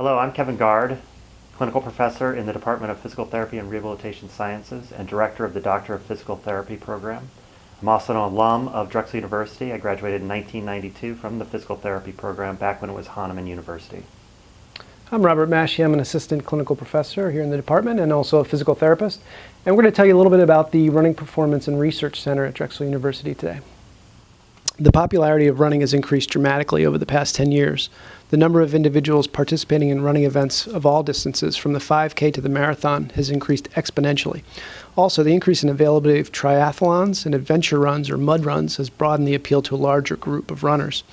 Hello, I'm Kevin Gard, clinical professor in the Department of Physical Therapy and Rehabilitation Sciences and director of the Doctor of Physical Therapy program. I'm also an alum of Drexel University. I graduated in 1992 from the physical therapy program back when it was Hahnemann University. I'm Robert Maschi. I'm an assistant clinical professor here in the department and also a physical therapist. And we're going to tell you a little bit about the Running Performance and Research Center at Drexel University today. The popularity of running has increased dramatically over the past 10 years. The number of individuals participating in running events of all distances, from the 5K to the marathon, has increased exponentially. Also, the increase in availability of triathlons and adventure runs or mud runs has broadened the appeal to a larger group of runners.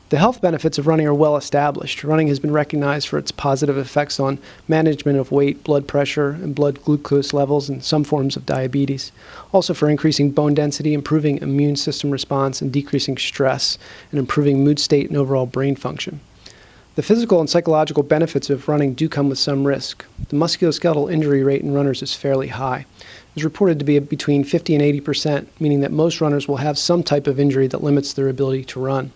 The health benefits of running are well established. Running has been recognized for its positive effects on management of weight, blood pressure, and blood glucose levels, and some forms of diabetes. Also for increasing bone density, improving immune system response, and decreasing stress, and improving mood state and overall brain function. The physical and psychological benefits of running do come with some risk. The musculoskeletal injury rate in runners is fairly high. It is reported to be between 50 and 80%, meaning that most runners will have some type of injury that limits their ability to run.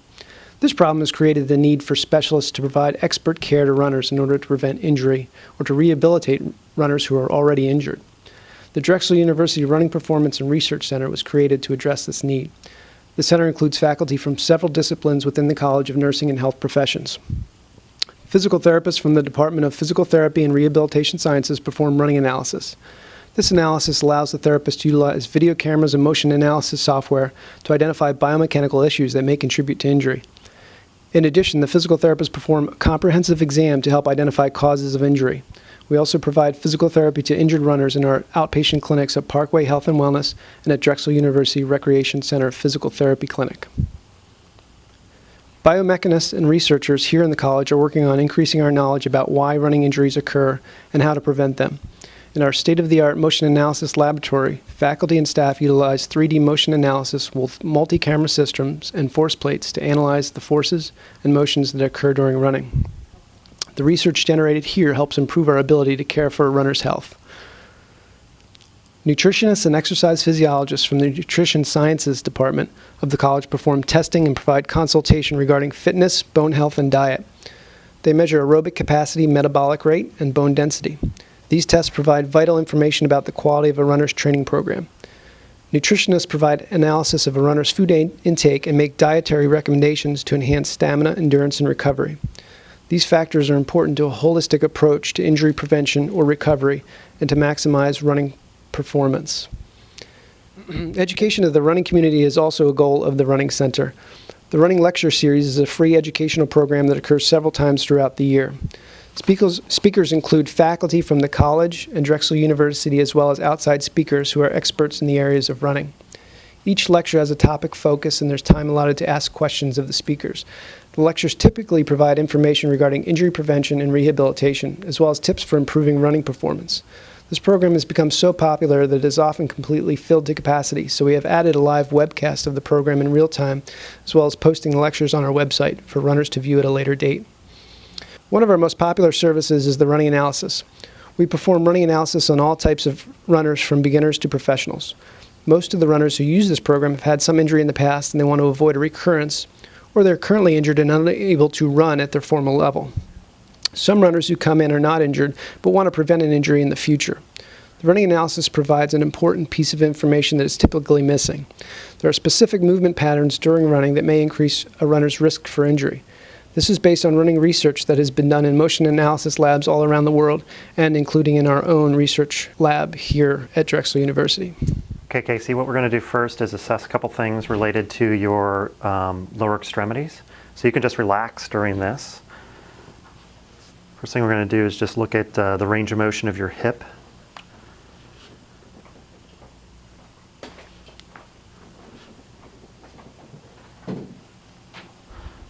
This problem has created the need for specialists to provide expert care to runners in order to prevent injury or to rehabilitate runners who are already injured. The Drexel University Running Performance and Research Center was created to address this need. The center includes faculty from several disciplines within the College of Nursing and Health Professions. Physical therapists from the Department of Physical Therapy and Rehabilitation Sciences perform running analysis. This analysis allows the therapist to utilize video cameras and motion analysis software to identify biomechanical issues that may contribute to injury. In addition, the physical therapists perform a comprehensive exam to help identify causes of injury. We also provide physical therapy to injured runners in our outpatient clinics at Parkway Health and Wellness and at Drexel University Recreation Center Physical Therapy Clinic. Biomechanists and researchers here in the college are working on increasing our knowledge about why running injuries occur and how to prevent them. In our state-of-the-art motion analysis laboratory, faculty and staff utilize 3D motion analysis with multi-camera systems and force plates to analyze the forces and motions that occur during running. The research generated here helps improve our ability to care for a runner's health. Nutritionists and exercise physiologists from the Nutrition Sciences Department of the college perform testing and provide consultation regarding fitness, bone health, and diet. They measure aerobic capacity, metabolic rate, and bone density. These tests provide vital information about the quality of a runner's training program. Nutritionists provide analysis of a runner's food intake and make dietary recommendations to enhance stamina, endurance, and recovery. These factors are important to a holistic approach to injury prevention or recovery and to maximize running performance. Education of the running community is also a goal of the Running Center. The Running Lecture Series is a free educational program that occurs several times throughout the year. Speakers include faculty from the college and Drexel University, as well as outside speakers who are experts in the areas of running. Each lecture has a topic focus, and there's time allotted to ask questions of the speakers. The lectures typically provide information regarding injury prevention and rehabilitation, as well as tips for improving running performance. This program has become so popular that it is often completely filled to capacity, so we have added a live webcast of the program in real time, as well as posting the lectures on our website for runners to view at a later date. One of our most popular services is the running analysis. We perform running analysis on all types of runners, from beginners to professionals. Most of the runners who use this program have had some injury in the past and they want to avoid a recurrence, or they're currently injured and unable to run at their former level. Some runners who come in are not injured but want to prevent an injury in the future. The running analysis provides an important piece of information that is typically missing. There are specific movement patterns during running that may increase a runner's risk for injury. This is based on running research that has been done in motion analysis labs all around the world, and including in our own research lab here at Drexel University. Okay, Casey, what we're going to do first is assess a couple things related to your lower extremities. So you can just relax during this. First thing we're going to do is just look at the range of motion of your hip.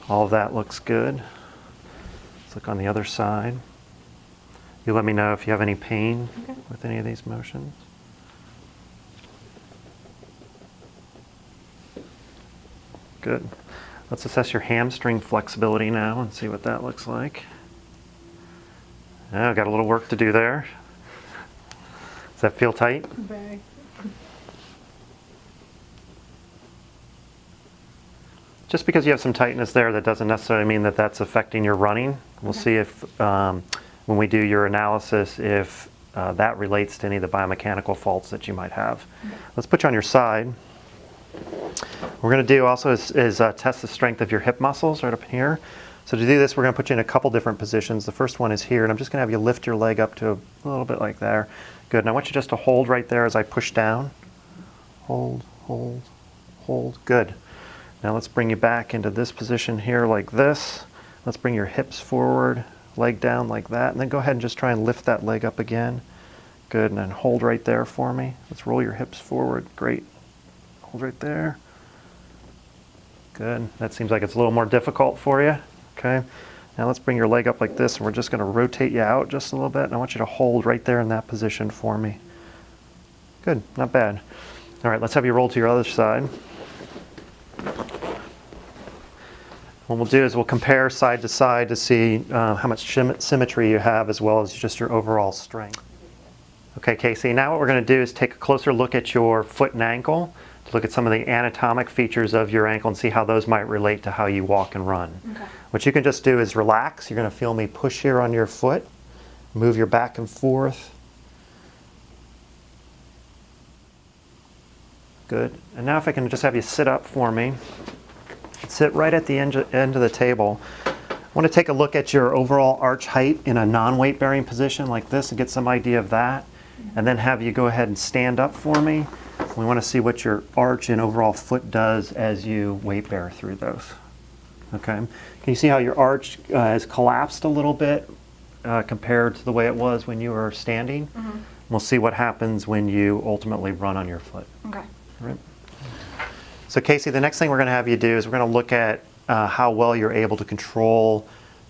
All of that looks good. Let's look on the other side. You let me know if you have any pain with any of these motions. Good. Let's assess your hamstring flexibility now and see what that looks like. Oh, got a little work to do there. Does that feel tight? Very. Just because you have some tightness there, that doesn't necessarily mean that that's affecting your running. We'll see if, when we do your analysis, if that relates to any of the biomechanical faults that you might have. Okay. Let's put you on your side. What we're going to do also is test the strength of your hip muscles right up here. So to do this, we're going to put you in a couple different positions. The first one is here, and I'm just going to have you lift your leg up to a little bit like there. Good. And I want you just to hold right there as I push down. Hold, hold, hold. Good. Now let's bring you back into this position here like this. Let's bring your hips forward, leg down like that, and then go ahead and just try and lift that leg up again. Good. And then hold right there for me. Let's roll your hips forward. Great. Hold right there. Good. That seems like it's a little more difficult for you. Okay. Now let's bring your leg up like this, and we're just going to rotate you out just a little bit, and I want you to hold right there in that position for me. Good. Not bad. All right, let's have you roll to your other side. What we'll do is we'll compare side to side to see how much symmetry you have, as well as just your overall strength. Okay, Casey, now what we're going to do is take a closer look at your foot and ankle, to look at some of the anatomic features of your ankle and see how those might relate to how you walk and run. Okay. What you can just do is relax. You're going to feel me push here on your foot, move your back and forth. Good. And now if I can just have you sit up for me. Sit right at the end of the table. I want to take a look at your overall arch height in a non-weight bearing position like this and get some idea of that. And then have you go ahead and stand up for me. We want to see what your arch and overall foot does as you weight bear through those. Okay. Can you see how your arch has collapsed a little bit compared to the way it was when you were standing? Mm-hmm. We'll see what happens when you ultimately run on your foot. Okay. All right. So Casey, the next thing we're going to have you do is we're going to look at how well you're able to control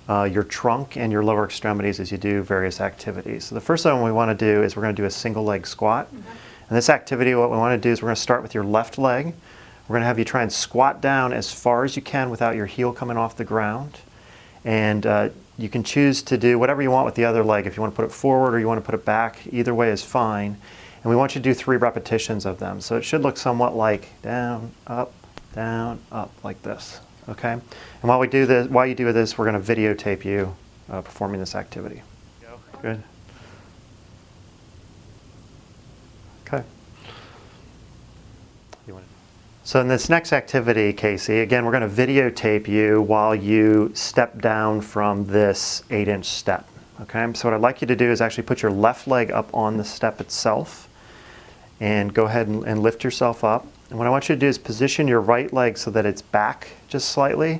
your trunk and your lower extremities as you do various activities. So the first one we want to do is we're going to do a single leg squat. Okay. And this activity, what we want to do is we're going to start with your left leg. We're going to have you try and squat down as far as you can without your heel coming off the ground. And you can choose to do whatever you want with the other leg. If you want to put it forward or you want to put it back, either way is fine. And we want you to do 3 repetitions of them. So it should look somewhat like down, up, like this. Okay? And while you do this, we're going to videotape you performing this activity. Good. Okay. So in this next activity, Casey, again, we're going to videotape you while you step down from this 8-inch step. Okay? So what I'd like you to do is actually put your left leg up on the step itself and go ahead and lift yourself up. And what I want you to do is position your right leg so that it's back just slightly,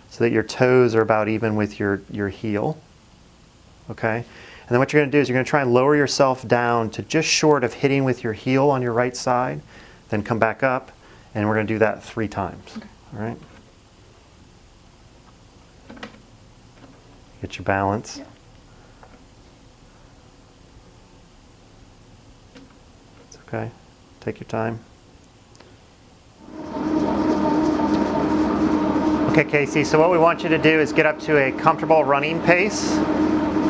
so that your toes are about even with your heel. Okay? And then what you're going to do is you're going to try and lower yourself down to just short of hitting with your heel on your right side, then come back up, and we're going to do that 3 times. Okay. All right? Get your balance. Yeah. It's okay. Take your time. Okay, Casey, so what we want you to do is get up to a comfortable running pace.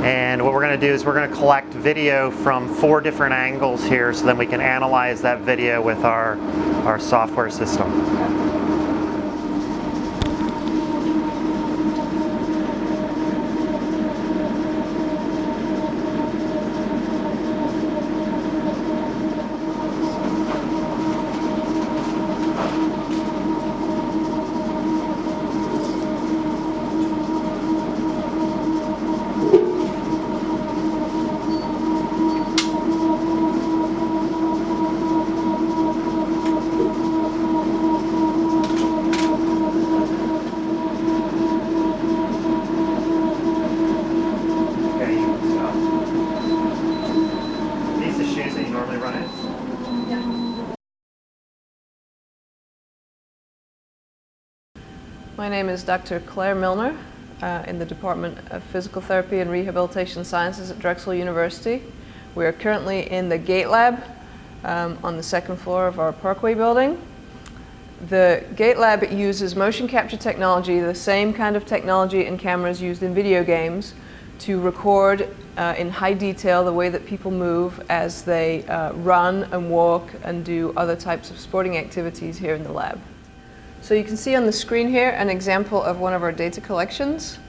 And what we're going to do is we're going to collect video from 4 different angles here, so then we can analyze that video with our software system. My name is Dr. Claire Milner in the Department of Physical Therapy and Rehabilitation Sciences at Drexel University. We are currently in the Gait Lab on the 2nd floor of our Parkway building. The Gait Lab uses motion capture technology, the same kind of technology and cameras used in video games, to record in high detail the way that people move as they run and walk and do other types of sporting activities here in the lab. So you can see on the screen here an example of one of our data collections.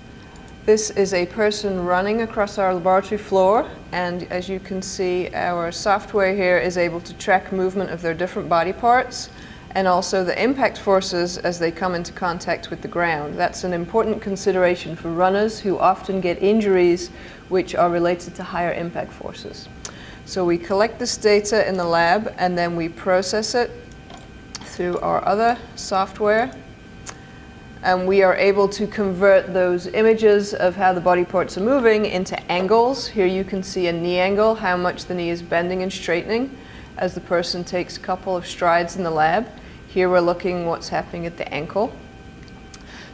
This is a person running across our laboratory floor, and as you can see, our software here is able to track movement of their different body parts and also the impact forces as they come into contact with the ground. That's an important consideration for runners who often get injuries which are related to higher impact forces. So we collect this data in the lab and then we process it through our other software. And we are able to convert those images of how the body parts are moving into angles. Here you can see a knee angle, how much the knee is bending and straightening as the person takes a couple of strides in the lab. Here we're looking what's happening at the ankle.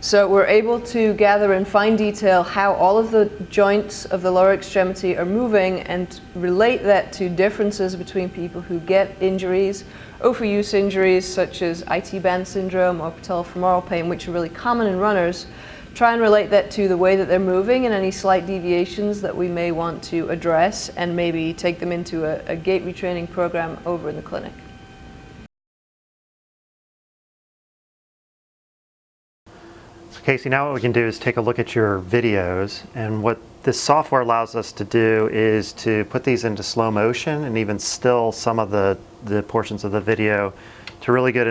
So we're able to gather in fine detail how all of the joints of the lower extremity are moving and relate that to differences between people who get injuries, overuse injuries such as IT band syndrome or patellofemoral pain, which are really common in runners. Try and relate that to the way that they're moving and any slight deviations that we may want to address and maybe take them into a gait retraining program over in the clinic. Casey, now what we can do is take a look at your videos, and what this software allows us to do is to put these into slow motion and even still some of the portions of the video to really get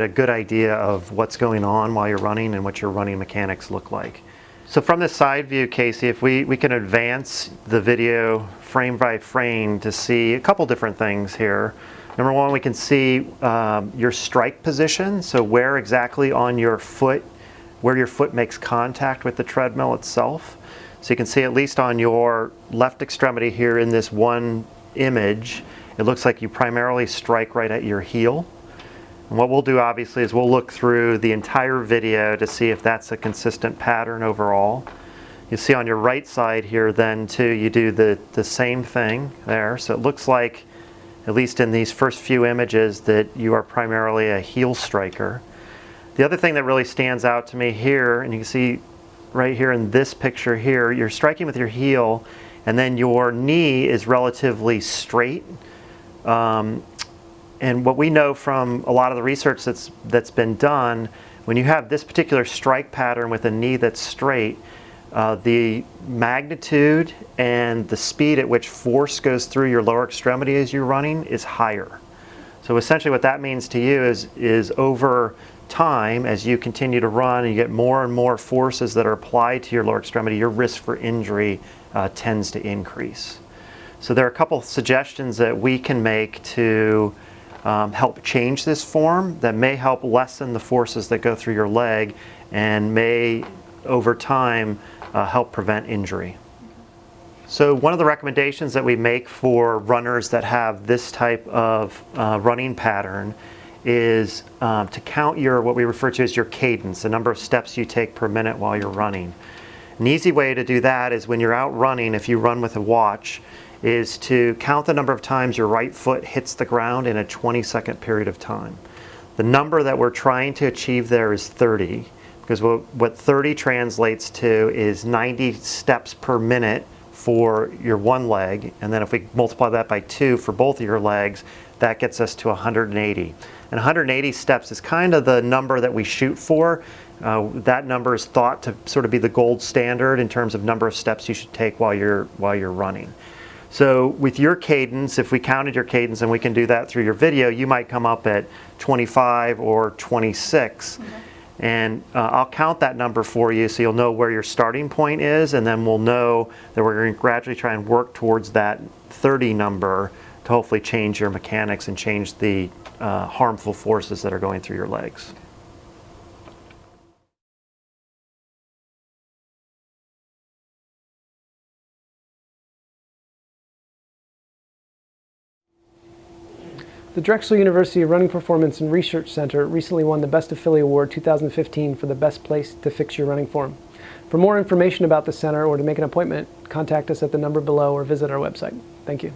a good idea of what's going on while you're running and what your running mechanics look like. So from this side view, Casey, if we can advance the video frame by frame to see a couple different things here. Number one, we can see your strike position, so where exactly on your foot where your foot makes contact with the treadmill itself. So you can see at least on your left extremity here in this one image, it looks like you primarily strike right at your heel. And what we'll do obviously is we'll look through the entire video to see if that's a consistent pattern overall. You see on your right side here then too, you do the same thing there. So it looks like, at least in these first few images, that you are primarily a heel striker. The other thing that really stands out to me here, and you can see right here in this picture here, you're striking with your heel and then your knee is relatively straight. And what we know from a lot of the research that's been done, when you have this particular strike pattern with a knee that's straight, the magnitude and the speed at which force goes through your lower extremity as you're running is higher. So essentially what that means to you is over time, as you continue to run and you get more and more forces that are applied to your lower extremity, your risk for injury tends to increase. So there are a couple of suggestions that we can make to help change this form that may help lessen the forces that go through your leg and may, over time, help prevent injury. So one of the recommendations that we make for runners that have this type of running pattern is to count what we refer to as your cadence, the number of steps you take per minute while you're running. An easy way to do that is when you're out running, if you run with a watch, is to count the number of times your right foot hits the ground in a 20-second period of time. The number that we're trying to achieve there is 30, because what 30 translates to is 90 steps per minute for your one leg, and then if we multiply that by 2 for both of your legs, that gets us to 180. And 180 steps is kind of the number that we shoot for. That number is thought to sort of be the gold standard in terms of number of steps you should take while you're running. So with your cadence, if we counted your cadence, and we can do that through your video, you might come up at 25 or 26. Okay. And I'll count that number for you so you'll know where your starting point is, and then we'll know that we're going to gradually try and work towards that 30 number to hopefully change your mechanics and change the harmful forces that are going through your legs. The Drexel University Running Performance and Research Center recently won the Best Affiliate Award 2015 for the best place to fix your running form. For more information about the center or to make an appointment, contact us at the number below or visit our website. Thank you.